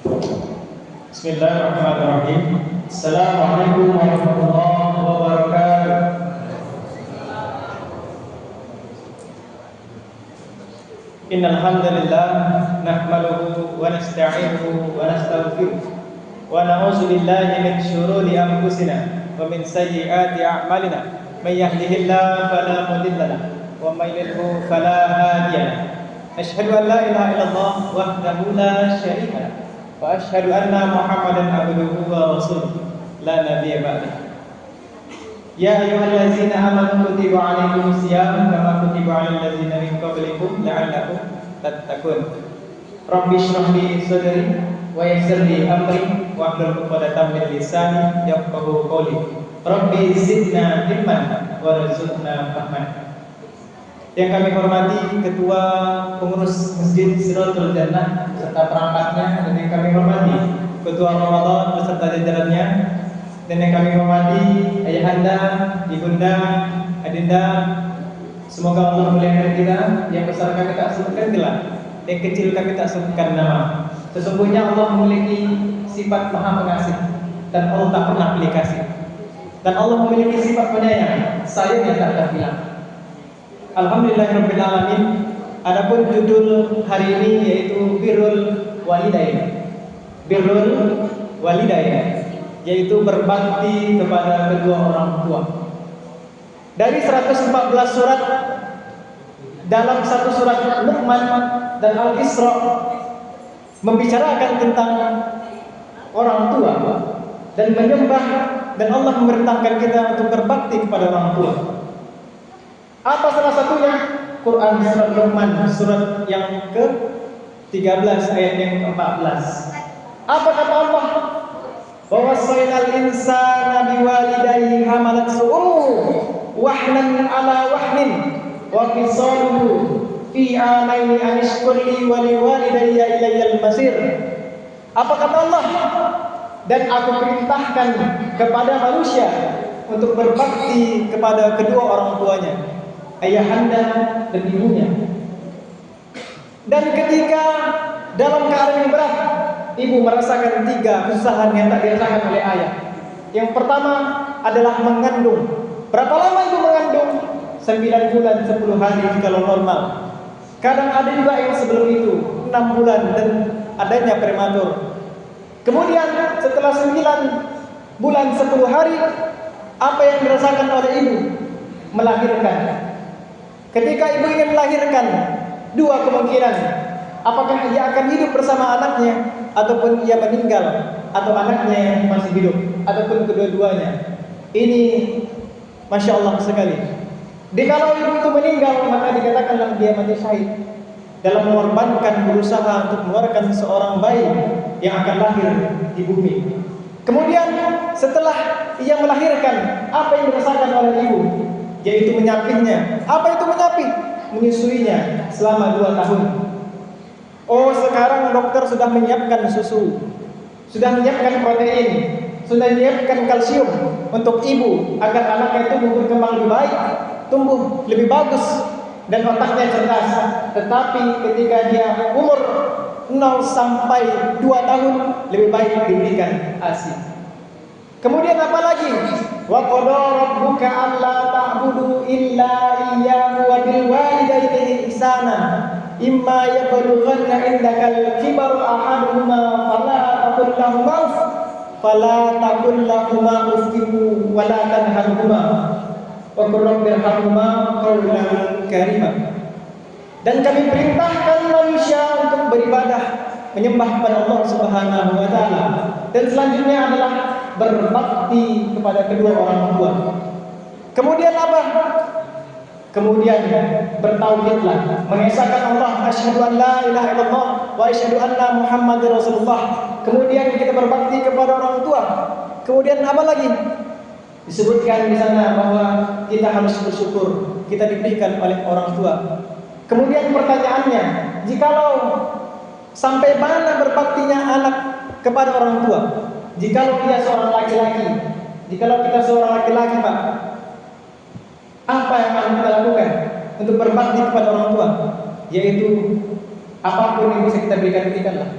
Bismillahirrahmanirrahim. Assalamualaikum warahmatullahi wabarakatuh. Innal hamdalillah nahmaduhu wa nasta'inuhu wa nastaghfiruh wa na'udzu billahi min shururi anfusina wa min sayyiati a'malina. May yahdihillahu fala mudilla lahu wa may yudlil fala hadiya lahu. Asyhadu an la ilaha illallah wahdahu la syarika lahu wa asyhadu anna Muhammadan abduhu wa rasuluh la nabiyya ba'dahu. Ya ayyuhallazina amanu kutiba 'alaikumus shiyam kama kutiba 'alal ladzina min qablikum la'allakum tattaqun. Rabbi shrah li sadri wa yassir li amri wahlul 'uqdatam min lisani yafqahu qawli. Rabbi zidna ilman warzuqna fahman. Yang kami hormati Ketua Pengurus Masjid Siratul Jannah serta perangkatnya, dan yang kami hormati Ketua Ramadan beserta jajarannya, dan yang kami hormati ayahanda, ibunda, adinda, semoga Allah memuliakan kita. Yang besar kami tak sebutkan gelar, yang kecil kami tak sebutkan nama. Sesungguhnya Allah memiliki sifat maha pengasih, dan Allah tak pernah pilih kasih, dan Allah memiliki sifat penyayang, sayang yang tak terhilang. Alhamdulillahirabbil alamin. Adapun judul hari ini yaitu birrul walidain. Birrul walidain yaitu berbakti kepada kedua orang tua. Dari 114 surat, dalam satu surat Luqman dan Al-Isra membicarakan tentang orang tua dan menyembah, dan Allah memerintahkan kita untuk berbakti kepada orang tua. Apa salah satunya? Quran surat Luqman, surat yang ke-13 ayat yang ke-14. Apa kata Allah? Wawasainal insana biwalidayhi hamalathu wahnan ala wahnin wa fisaluhu fi amaini an ishkur li wa liwalidayya ilayyal masir. Apa kata Allah? Dan aku perintahkan kepada manusia untuk berbakti kepada kedua orang tuanya, ayahanda dan ibunya. Dan ketika dalam keadaan yang berat, ibu merasakan 3 kesusahan yang tak dirasakan oleh ayah. Yang pertama adalah mengandung. Berapa lama ibu mengandung? 9 bulan 10 hari kalau normal. Kadang ada juga yang sebelum itu 6 bulan dan adanya prematur. Kemudian setelah 9 bulan 10 hari, apa yang dirasakan oleh ibu? Melahirkan. Ketika ibu ingin melahirkan, 2 kemungkinan. Apakah ia akan hidup bersama anaknya, ataupun ia meninggal, atau anaknya yang masih hidup, ataupun kedua-duanya. Ini Masya Allah sekali. Jikalau ibu itu meninggal, maka dikatakanlah dia mati syahid dalam mengorbankan berusaha untuk mengeluarkan seorang bayi yang akan lahir di bumi. Kemudian setelah ia melahirkan, apa yang dirasakan oleh ibu? Yaitu menyapihnya. Apa itu menyapih? Menyusuinya selama 2 tahun. Oh, sekarang dokter sudah menyiapkan susu, sudah menyiapkan protein, sudah menyiapkan kalsium untuk ibu agar anaknya itu berkembang lebih baik, tumbuh lebih bagus, dan otaknya cerdas. Tetapi ketika dia umur 0 sampai 2 tahun, lebih baik diberikan ASI. Kemudian apa lagi? Wa qada rabbuka alla ta'budu illa iyyahu wa bil walidayni ihsana imma yablughanna indakal kibaru ahaduhuma fala taqul lahumā uffin wa la tanharhumā wa qur rabbirhamhumā qawlan karīmā. Dan kami perintahkan manusia untuk beribadah, menyembah kepada Allah Subhanahu wa taala. Dan selanjutnya adalah berbakti kepada kedua orang tua. Kemudian apa? Kemudian bertauhidlah, mengesahkan Allah, asyhadu an la ilaha illallah wa asyhadu anna Muhammadar Rasulullah. Kemudian kita berbakti kepada orang tua. Kemudian apa lagi? Disebutkan di sana bahwa kita harus bersyukur kita diberikan oleh orang tua. Kemudian pertanyaannya, jikalau sampai mana berbaktinya anak kepada orang tua? Jikalau dia seorang laki-laki, jikalau kita seorang laki-laki, Pak, apa yang akan kita lakukan untuk berbakti kepada orang tua? Yaitu apapun yang bisa kita berikanlah.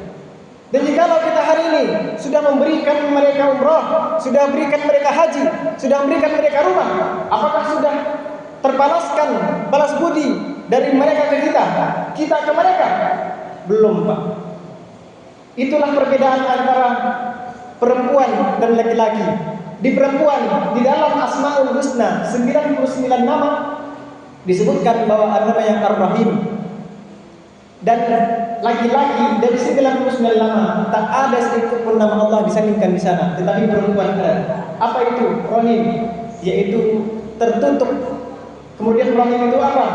Dan jikalau kita hari ini sudah memberikan mereka umroh, sudah berikan mereka haji, sudah memberikan mereka rumah, apakah sudah terbalaskan balas budi dari mereka ke kita, kita ke mereka? Belum, Pak. Itulah perbedaan antara perempuan dan laki-laki. Di perempuan, di dalam Asmaul Husna 99 nama disebutkan bahwa ada nama yang Ar-Rahim. Dan laki-laki dari 99 nama tak ada sedikit pun nama Allah disandingkan di sana, tetapi perempuan ada. Apa itu? Rahim, yaitu tertutup. Kemudian rahim itu apa?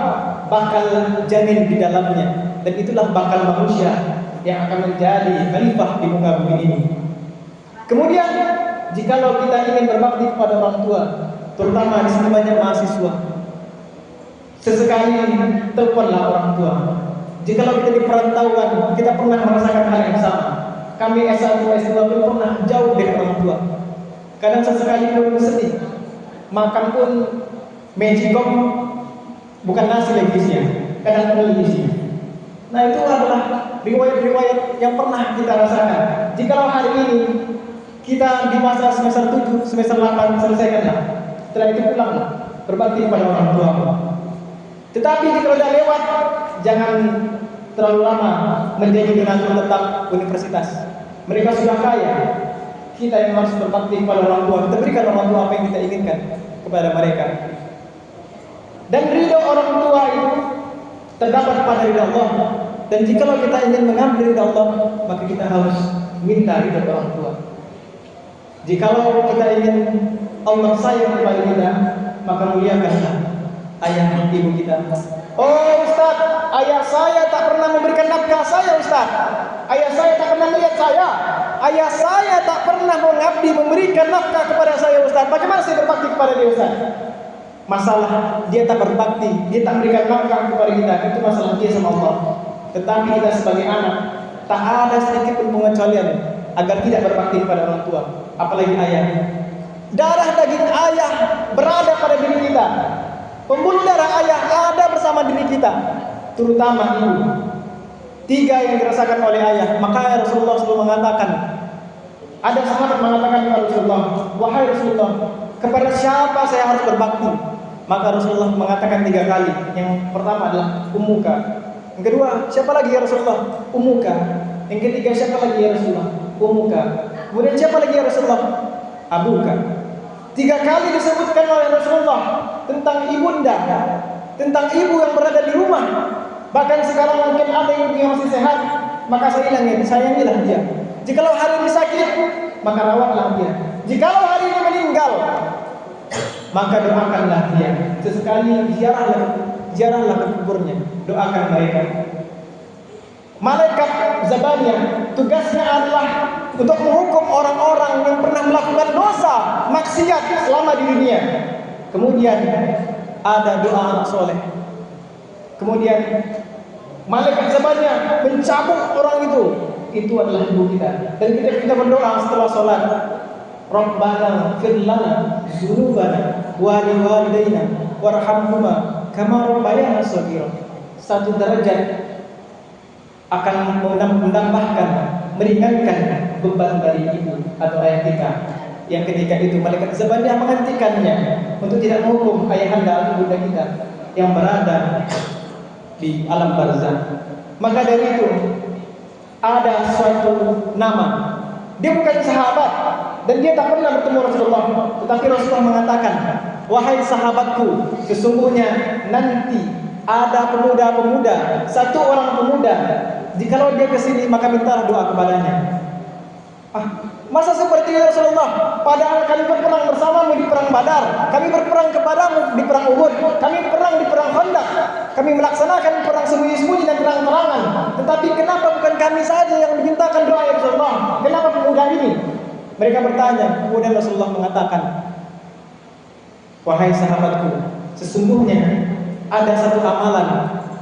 Bakal janin di dalamnya, dan itulah bakal manusia yang akan menjadi khalifah di muka bumi ini. Kemudian jikalau kita ingin berbakti kepada orang tua, terutama di sini banyak mahasiswa, sesekali teleponlah orang tua. Jikalau kita di perantauan, kita pernah merasakan hal yang sama. Kami S1, S2 pun pernah jauh dari orang tua. Kadang sesekali pun sedih. Makan pun magicom, bukan nasi lagi isinya, kadang pun isinya. Nah, itu adalah riwayat-riwayat yang pernah kita rasakan. Jikalau hari ini kita di masa semester 7, semester 8 selesaikanlah. Setelah itu pulanglah, berbakti kepada orang tua. Tetapi jika sudah lewat, jangan terlalu lama menjadi donatur tetap universitas. Mereka sudah kaya. Kita yang harus berbakti kepada orang tua. Kita berikan orang tua apa yang kita inginkan kepada mereka. Dan ridho orang tua itu terdapat pada ridho Allah. Dan jikalau kita ingin mengambil ridho Allah, maka kita harus minta ridho orang tua. Jikalau kita ingin Allah sayang kepada kita, maka muliakanlah ayah dan ibu kita. Oh Ustaz, ayah saya tak pernah memberikan nafkah saya Ustaz. Ayah saya tak pernah melihat saya. Ayah saya tak pernah mengabdi memberikan nafkah kepada saya Ustaz. Bagaimana saya berbakti kepada dia Ustaz? Masalah dia tak berbakti, dia tak memberikan nafkah kepada kita, itu masalah dia sama Allah. Tetapi kita sebagai anak, tak ada sedikit pun pengecualian agar tidak berbakti kepada orang tua, apalagi ayah. Darah daging ayah berada pada diri kita. Pembuluh darah ayah ada bersama diri kita, terutama ibu. 3 yang dirasakan oleh ayah. Maka Rasulullah SAW mengatakan, ada sahabat mengatakan kepada Rasulullah, wahai Rasulullah, kepada siapa saya harus berbakti? Maka Rasulullah mengatakan 3 kali. Yang pertama adalah ummuka. Yang kedua, siapa lagi ya Rasulullah? Ummuka. Yang ketiga, siapa lagi ya Rasulullah? Ummuka. Kemudian siapa lagi ya Rasulullah? Abuka. 3 kali disebutkan oleh Rasulullah tentang ibunda, tentang ibu yang berada di rumah. Bahkan sekarang mungkin ada yang masih sehat, maka sayangilah dia. Jikalau hari ini sakit, maka rawatlah dia. Jikalau hari ini meninggal, maka doakanlah dia. Sesekali ziarahlah ke kuburnya, doakan mereka. Malaikat Zabaniyah tugasnya adalah untuk menghukum orang-orang yang pernah melakukan dosa, maksiat selama di dunia. Kemudian ada doa anak soleh. Kemudian malaikat Zabaniyah mencabut orang itu. Itu adalah ibu kita. Dan kita berdoa setelah sholat, Rabbana fir lana dzunubana wa liwalidayna warhamhuma kama rabbayana shaghira. 1 derajat akan menambahkan, meringankan beban dari ibu atau ayah kita. Yang ketika itu malaikat Zabaniyah menghentikannya untuk tidak menghukum ayahanda atau bunda kita yang berada di alam barzakh. Maka dari itu ada suatu nama. Dia bukan sahabat dan dia tak pernah bertemu Rasulullah, tetapi Rasulullah mengatakan, wahai sahabatku, sesungguhnya nanti ada pemuda-pemuda, 1 orang pemuda, jikalau dia kesini maka mintalah doa kepadanya. Masa seperti itu Rasulullah? Padahal kami berperang bersamamu di perang Badar, kami berperang kepadamu di perang Uhud, kami perang di perang Khandaq, kami melaksanakan perang sembunyi-sembunyi dan terang-terangan. Tetapi kenapa bukan kami saja yang dimintakan doa ya Rasulullah? Kenapa pemuda ini? Mereka bertanya. Kemudian Rasulullah mengatakan, wahai sahabatku, sesungguhnya ada 1 amalan,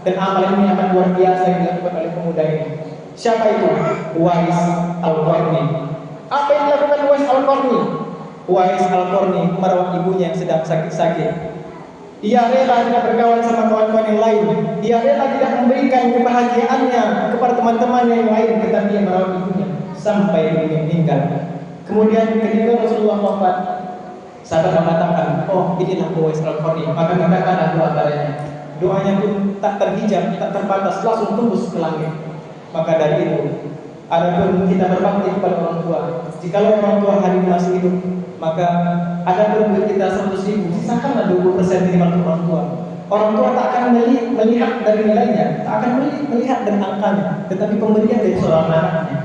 dan amalan ini akan luar biasa yang dilakukan oleh pemuda ini. Siapa itu? Uwais Al-Qarni. Apa yang dilakukan Uwais Al-Qarni? Uwais Al-Qarni merawat ibunya yang sedang sakit-sakit. Ia rela tidak berkawan sama kawan-kawan yang lain. Ia rela tidak memberikan kebahagiaannya kepada teman-teman yang lain, tetapi ia merawat ibunya. sampai ibunya meninggal. Kemudian ketika Rasulullah wafat, sahabat mengatakan, oh inilah Uwais Al-Qarni. Maka katakanlah doa padanya. Doanya pun tak terhijab, tak terbatas, langsung tembus ke langit. Maka dari itu, adapun kita berbakti kepada orang tua. Jikalau orang tua hari ini masih hidup, maka adapun duit kita 100.000, sisakanlah 20% minimal untuk orang tua. Orang tua tak akan melihat dari nilainya, tak akan melihat dari angkanya, tetapi pemberian dari seorang anaknya,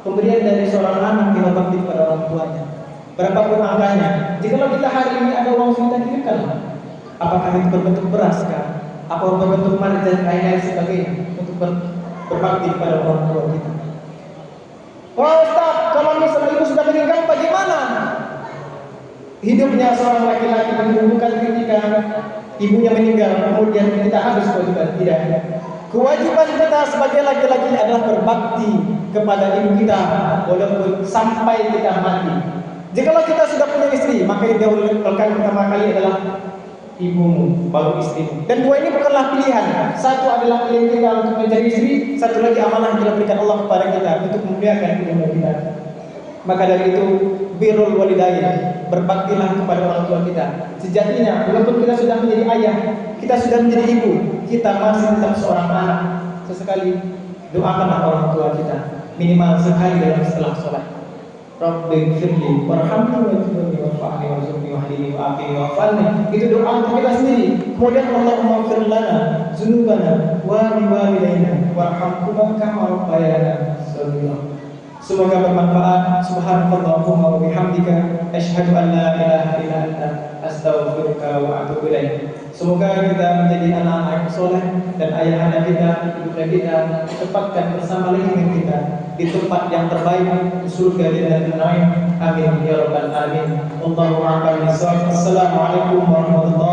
pemberian dari seorang anak yang berbakti kepada orang tuanya, berapapun angkanya. Jikalau kita hari ini ada uang kita kirimkanlah. Apakah itu berbentuk beras kah? Apa berbentuk marjan dan lain-lain sebagainya untuk berbakti kepada orang tua kita. Wah Ustaz, kalau misalnya ibu sudah meninggal bagaimana? Hidupnya seorang laki-laki bukan ketika ibunya meninggal kemudian kita habis kewajiban. Tidak. Kewajiban kita sebagai laki-laki adalah berbakti kepada ibu kita walaupun sampai kita mati. Jikalau kita sudah punya istri, maka yang didahulukan pertama kali adalah ibumu, baru istrimu. Dan dua ini bukanlah pilihan. Satu adalah pilihan kita untuk mencari istri, satu lagi amanah yang telah berikan Allah kepada kita untuk memuliakan ibu kita. Maka dari itu, birrul walidain, berbaktilah kepada orang tua kita. Sejatinya, walaupun kita sudah menjadi ayah, kita sudah menjadi ibu, kita masih tetap seorang anak. Sesekali doakanlah orang tua kita, minimal sekali dalam setelah sholat. Rabbi firli warhamni wajibni warfa'ni warzuqni wahdini wa'afini wa'afalni. Itu doa untuk kita sendiri. Kemudian Allahumma fir lana dzunubana wa liwalidayna warhamhuma kama rabbayana shaghira. Semoga bermanfaat. Subhanallahumma wa bihamdika asyhadu an la ilaha illa anta astaghfiruka wa atubu ilaik. Semoga kita menjadi anak-anak yang soleh dan ayah-ayah kita, ibu kita ditempatkan bersama dengan kita di tempat yang terbaik di surga dan naim. Amin ya rabbal alamin. Allahu a'lam bishawab. Assalamualaikum warahmatullahi wabarakatuh.